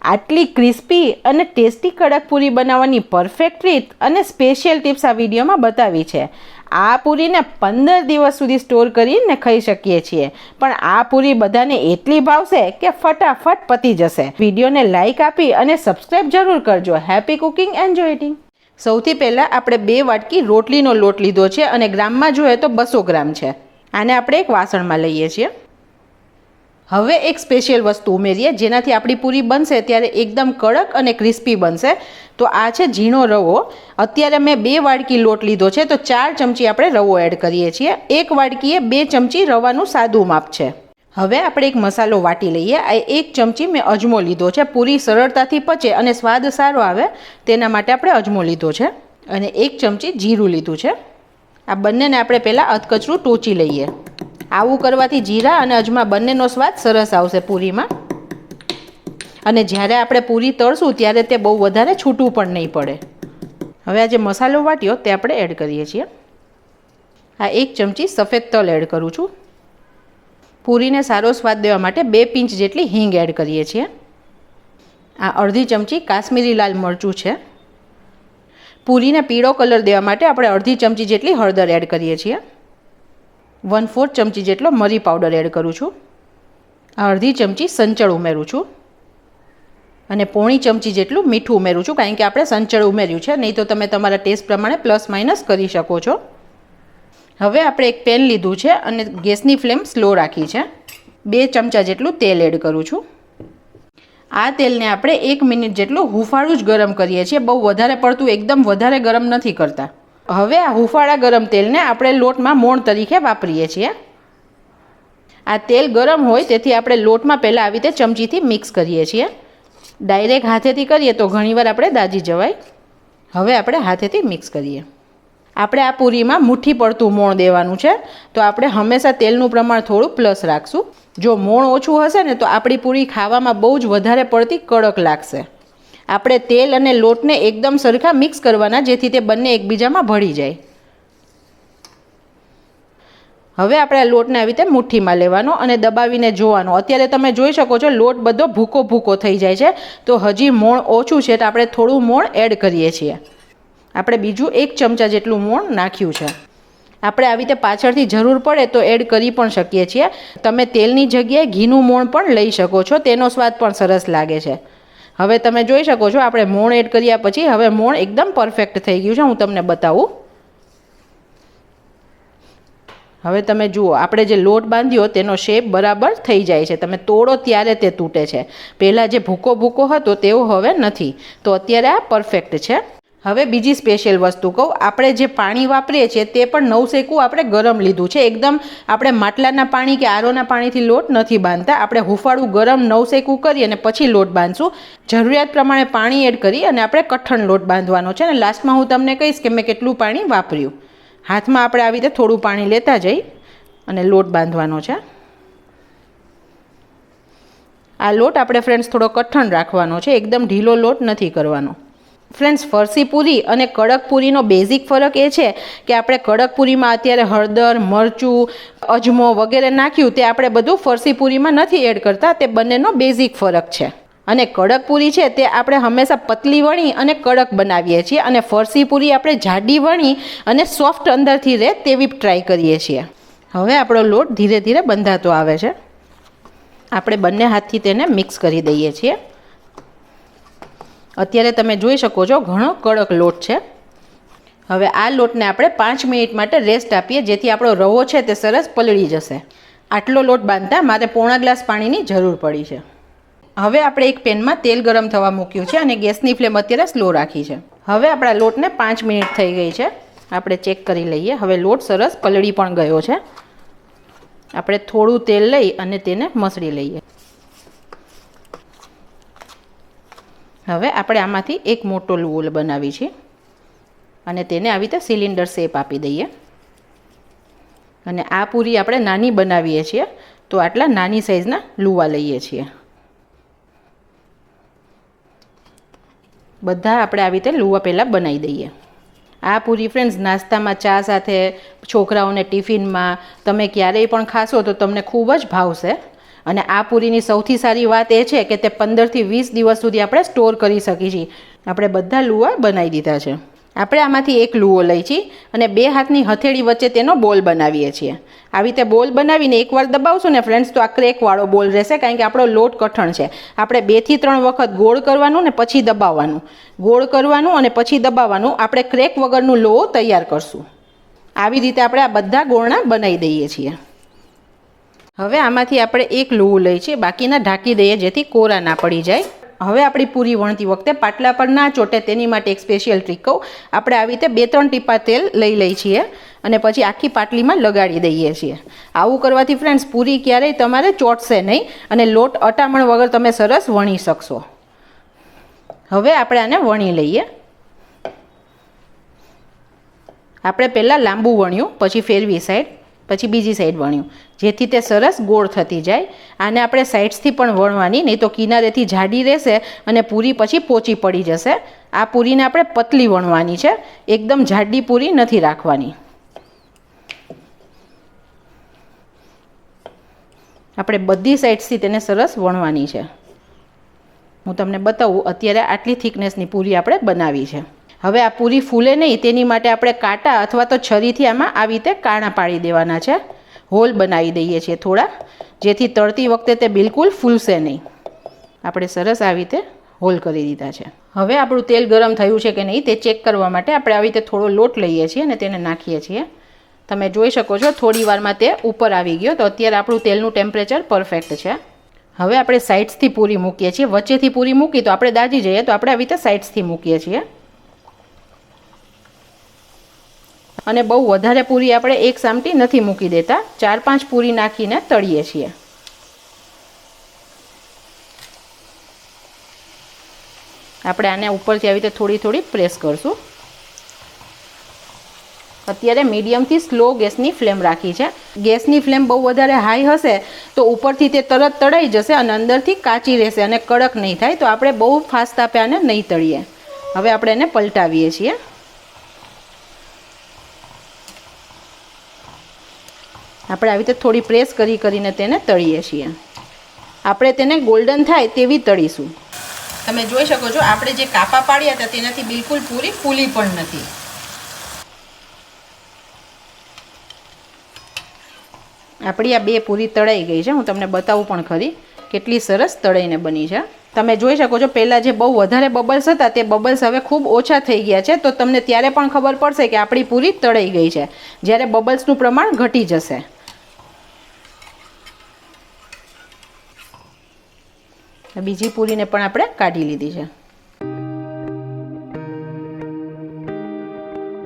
આટલી ક્રિસ્પી અને ટેસ્ટી કડક પૂરી બનાવવાની પરફેક્ટ રીત અને સ્પેશિયલ ટિપ્સ આ વિડીયોમાં બતાવી છે. આ પૂરીને 15 દિવસ સુધી સ્ટોર કરીને ખાઈ શકીએ છીએ, પણ આ પૂરી બધાને એટલી ભાવશે કે ફટાફટ પતી જશે. વિડીયોને લાઇક આપી અને સબસ્ક્રાઈબ જરૂર કરજો. Happy cooking, enjoy eating. સૌથી પહેલાં આપણે 2 વાટકી રોટલીનો લોટ લીધો છે અને ગ્રામમાં જોઈએ તો 200 ગ્રામ છે. આને આપણે એક વાસણમાં લઈએ છીએ. હવે એક સ્પેશિયલ વસ્તુ ઉમેરીએ જેનાથી આપણી પૂરી બનશે ત્યારે એકદમ કડક અને ક્રિસ્પી બનશે. તો આ છે ઝીણો રવો. અત્યારે મેં 2 વાડકી લોટ લીધો છે તો 4 ચમચી આપણે રવો એડ કરીએ છીએ. 1 વાડકીએ 2 ચમચી રવાનું સાદું માપ છે. હવે આપણે એક મસાલો વાટી લઈએ. આ 1 ચમચી મેં અજમો લીધો છે. પૂરી સરળતાથી પચે અને સ્વાદ સારો આવે તેના માટે આપણે અજમો લીધો છે. અને 1 ચમચી જીરું લીધું છે. આ બંનેને આપણે પહેલાં અધકચરું ટોચી લઈએ. આવું કરવાથી જીરા અને અજમા બંનેનો સ્વાદ સરસ આવશે પૂરીમાં. અને જ્યારે આપણે પૂરી તળશું ત્યારે તે બહુ વધારે છૂટું પણ નહીં પડે. હવે આ જે મસાલો વાટ્યો તે આપણે એડ કરીએ છીએ. આ 1 ચમચી સફેદ તલ એડ કરું છું. પૂરીને સારો સ્વાદ દેવા માટે 2 પિંચ જેટલી હિંગ એડ કરીએ છીએ. આ અડધી ચમચી કાશ્મીરી લાલ મરચું છે. પૂરીને પીળો કલર દેવા માટે આપણે અડધી ચમચી જેટલી હળદર એડ કરીએ છીએ. 1/4 ચમચી જેટલો મરી પાવડર એડ કરું છું. અડધી ચમચી સંચળ ઉમેરું છું. અને પોણી ચમચી જેટલું મીઠું ઉમેરું છું, કારણ કે આપણે સંચળ ઉમેર્યું છે, નહીં તો તમે તમારા ટેસ્ટ પ્રમાણે પ્લસ માઇનસ કરી શકો છો. હવે આપણે એક પેન લીધું છે અને ગેસની ફ્લેમ સ્લો રાખી છે. 2 ચમચા જેટલું તેલ એડ કરું છું. આ તેલને આપણે 1 મિનિટ જેટલું હુંફાળું જ ગરમ કરીએ છીએ. બહુ વધારે પડતું એકદમ વધારે ગરમ નથી કરતા. હવે આ હુંફાળા ગરમ તેલને આપણે લોટમાં મોણ તરીકે વાપરીએ છીએ. આ તેલ ગરમ હોય તેથી આપણે લોટમાં પહેલાં આવી રીતે ચમચીથી મિક્સ કરીએ છીએ. ડાયરેક્ટ હાથેથી કરીએ તો ઘણીવાર આપણે દાજી જવાય. હવે આપણે હાથેથી મિક્સ કરીએ. આપણે આ પૂરીમાં મુઠ્ઠી પડતું મોણ દેવાનું છે, તો આપણે હંમેશા તેલનું પ્રમાણ થોડું પ્લસ રાખશું. જો મોણ ઓછું હશે ને તો આપણી પૂરી ખાવામાં બહુ જ વધારે પડતી કડક લાગશે. આપણે તેલ અને લોટને એકદમ સરખા મિક્સ કરવાના, જેથી તે બંને એકબીજામાં ભળી જાય. હવે આપણે આ લોટને આવી રીતે મુઠ્ઠીમાં લેવાનો અને દબાવીને જોવાનો. અત્યારે તમે જોઈ શકો છો લોટ બધો ભૂકો ભૂકો થઈ જાય છે, તો હજી મોણ ઓછું છે તો આપણે થોડું મોણ એડ કરીએ છીએ. આપણે બીજું 1 ચમચા જેટલું મોણ નાખ્યું છે. આપણે આવી રીતે પાછળથી જરૂર પડે તો એડ કરી પણ શકીએ છીએ. તમે તેલની જગ્યાએ ઘીનું મોણ પણ લઈ શકો છો, તેનો સ્વાદ પણ સરસ લાગે છે. હવે તમે જોઈ શકો છો આપણે મોણ એડ કર્યા પછી હવે મોણ એકદમ પરફેક્ટ થઈ ગયું છે. હું તમને બતાવું. હવે તમે જુઓ આપણે જે લોટ બાંધ્યો તેનો શેપ બરાબર થઈ જાય છે. તમે તોડો ત્યારે તે તૂટે છે. પહેલાં જે ભૂકો ભૂકો હતો તેવો હવે નથી. તો અત્યારે આ પરફેક્ટ છે. હવે બીજી સ્પેશિયલ વસ્તુ કહું. આપણે જે પાણી વાપરીએ છીએ તે પણ નવસેકું આપણે ગરમ લીધું છે. એકદમ આપણે માટલાના પાણી કે આરોના પાણીથી લોટ નથી બાંધતા. આપણે હુંફાળું ગરમ નવસેકું કરી અને પછી લોટ બાંધશું. જરૂરિયાત પ્રમાણે પાણી એડ કરી અને આપણે કઠણ લોટ બાંધવાનો છે. અને લાસ્ટમાં હું તમને કહીશ કે મેં કેટલું પાણી વાપર્યું. હાથમાં આપણે આવી રીતે થોડું પાણી લેતા જઈ અને લોટ બાંધવાનો છે. આ લોટ આપણે ફ્રેન્ડ્સ થોડો કઠણ રાખવાનો છે. એકદમ ઢીલો લોટ નથી કરવાનો. ફ્રેન્ડ્સ, ફરસી પૂરી અને કડક પૂરીનો બેઝિક ફરક એ છે કે આપણે કડક પૂરીમાં અત્યારે હળદર, મરચું, અજમો વગેરે નાખ્યું, તે આપણે બધું ફરસી પૂરીમાં નથી એડ કરતા. તે બંનેનો બેઝિક ફરક છે. અને કડક પૂરી છે તે આપણે હંમેશા પતલી વણી અને કડક બનાવીએ છીએ, અને ફરસી પૂરી આપણે જાડી વણી અને સોફ્ટ અંદરથી રહે તેવી ટ્રાય કરીએ છીએ. હવે આપણો લોટ ધીરે ધીરે બંધાતો આવે છે. આપણે બંને હાથથી તેને મિક્સ કરી દઈએ છીએ. અત્યારે તમે જોઈ શકો છો ઘણો કડક લોટ છે. હવે આ લોટને આપણે 5 મિનિટ માટે રેસ્ટ આપીએ, જેથી આપણો રવો છે તે સરસ પલળી જશે. આટલો લોટ બાંધતા મારે પોણા ગ્લાસ પાણીની જરૂર પડી છે. હવે આપણે એક પેનમાં તેલ ગરમ થવા મૂક્યું છે અને ગેસની ફ્લેમ અત્યારે સ્લો રાખી છે. હવે આપણા લોટને 5 મિનિટ થઈ ગઈ છે. આપણે ચેક કરી લઈએ. હવે લોટ સરસ પલળી પણ ગયો છે. આપણે થોડું તેલ લઈ અને તેને મસળી લઈએ. હવે આપણે આમાંથી એક મોટો લુઓ બનાવી છે અને તેને આવી રીતે સિલિન્ડર શેપ આપી દઈએ. અને આ પૂરી આપણે નાની બનાવીએ છીએ તો આટલા નાની સાઈઝના લુવા લઈએ છીએ. બધા આપણે આવી રીતે લુવા પહેલાં બનાવી દઈએ. આ પૂરી ફ્રેન્ડ્સ નાસ્તામાં ચા સાથે, છોકરાઓને ટિફિનમાં તમે ક્યારેય પણ ખાશો તો તમને ખૂબ જ ભાવશે. અને આ પૂરીની સૌથી સારી વાત એ છે કે તે 15થી 20 દિવસ સુધી આપણે સ્ટોર કરી શકીએ છીએ. આપણે બધા લુવા બનાવી દીધા છે. આપણે આમાંથી એક લુઓ લઈ છીએ અને 2 હાથની હથેળી વચ્ચે તેનો બોલ બનાવીએ છીએ. આવી રીતે બોલ બનાવીને એકવાર દબાવશું ને ફ્રેન્ડ્સ તો આ ક્રેકવાળો બોલ રહેશે, કારણ કે આપણો લોટ કઠણ છે. આપણે 2 થી 3 વખત ગોળ કરવાનું ને પછી દબાવવાનું, ગોળ કરવાનું અને પછી દબાવવાનું. આપણે ક્રેક વગરનું લો તૈયાર કરશું. આવી રીતે આપણે આ બધા ગોળના બનાવી દઈએ છીએ. હવે આમાંથી આપણે એક લુવું લઈ છીએ, બાકીના ઢાંકી દઈએ જેથી કોરા ના પડી જાય. હવે આપણી પૂરી વણતી વખતે પાટલા પર ના ચોટે તેની માટે એક સ્પેશિયલ ટ્રીક કહું. આપણે આવી રીતે 2-3 ટીપા તેલ લઈ છીએ અને પછી આખી પાટલીમાં લગાડી દઈએ છીએ. આવું કરવાથી ફ્રેન્ડ્સ પૂરી ક્યારેય તમારે ચોટશે નહીં અને લોટ અટામણ વગર તમે સરસ વણી શકશો. હવે આપણે આને વણી લઈએ. આપણે પહેલાં લાંબુ વણ્યું, પછી ફેરવી સાઈડ, પછી બીજી સાઈડ વણ્યું, જેથી તે સરસ ગોળ થતી જાય. આને આપણે સાઈડ્સથી પણ વણવાની, નહીં તો કિનારેથી જાડી રહેશે અને પૂરી પછી પોચી પડી જશે. આ પૂરીને આપણે પતલી વણવાની છે, એકદમ જાડી પૂરી નથી રાખવાની. આપણે બધી સાઈડ્સથી તેને સરસ વણવાની છે. હું તમને બતાવું, અત્યારે આટલી થિકનેસની પૂરી આપણે બનાવી છે. હવે આ પૂરી ફૂલે નહીં તેની માટે આપણે કાંટા અથવા તો છરીથી આમાં આવી રીતે કાણા પાડી દેવાના છે. હોલ બનાવી દઈએ છીએ થોડા, જેથી તળતી વખતે તે બિલકુલ ફૂલશે નહીં. આપણે સરસ આવી રીતે હોલ કરી દીધા છે. હવે આપણું તેલ ગરમ થયું છે કે નહીં તે ચેક કરવા માટે આપણે આવી રીતે થોડો લોટ લઈએ છીએ અને તેને નાખીએ છીએ. તમે જોઈ શકો છો થોડી વારમાં તે ઉપર આવી ગયો. તો અત્યારે આપણું તેલનું ટેમ્પરેચર પરફેક્ટ છે. હવે આપણે સાઇડ્સથી પૂરી મૂકીએ છીએ. વચ્ચેથી પૂરી મૂકી તો આપણે દાજી જઈએ, તો આપણે આવી રીતે સાઇડ્સથી મૂકીએ છીએ. અને બહુ વધારે પૂરી આપણે એક સામટી નથી મૂકી દેતા, 4-5 પૂરી નાખીને તળીએ છીએ. આપણે આને ઉપરથી આવી રીતે થોડી થોડી પ્રેસ કરશું. અત્યારે મીડિયમથી સ્લો ગેસની ફ્લેમ રાખી છે. ગેસની ફ્લેમ બહુ વધારે હાઈ હશે તો ઉપરથી તે તરત તળાઈ જશે અને અંદરથી કાચી રહેશે અને કડક નહીં થાય. તો આપણે બહુ ફાસ્ટ તાપે આને નહીં તળીએ. હવે આપણે એને પલટાવીએ છીએ. આપણે આવી રીતે થોડી પ્રેસ કરીને તેને તળીએ છીએ. આપણે તેને ગોલ્ડન થાય તેવી તળીશું. તમે જોઈ શકો છો આપણે જે કાપા પાડ્યા હતા તેનાથી બિલકુલ પૂરી ફૂલી પણ નથી. આપણી આ 2 પૂરી તળાઈ ગઈ છે. હું તમને બતાવું પણ ખરી કેટલી સરસ તળાઈને બની છે. તમે જોઈ શકો છો પહેલાં જે બહુ વધારે બબલ્સ હતા તે બબલ્સ હવે ખૂબ ઓછા થઈ ગયા છે. તો તમને ત્યારે પણ ખબર પડશે કે આપણી પૂરી તળાઈ ગઈ છે, જ્યારે બબલ્સનું પ્રમાણ ઘટી જશે. બીજી પૂરીને પણ આપણે કાઢી લીધી છે.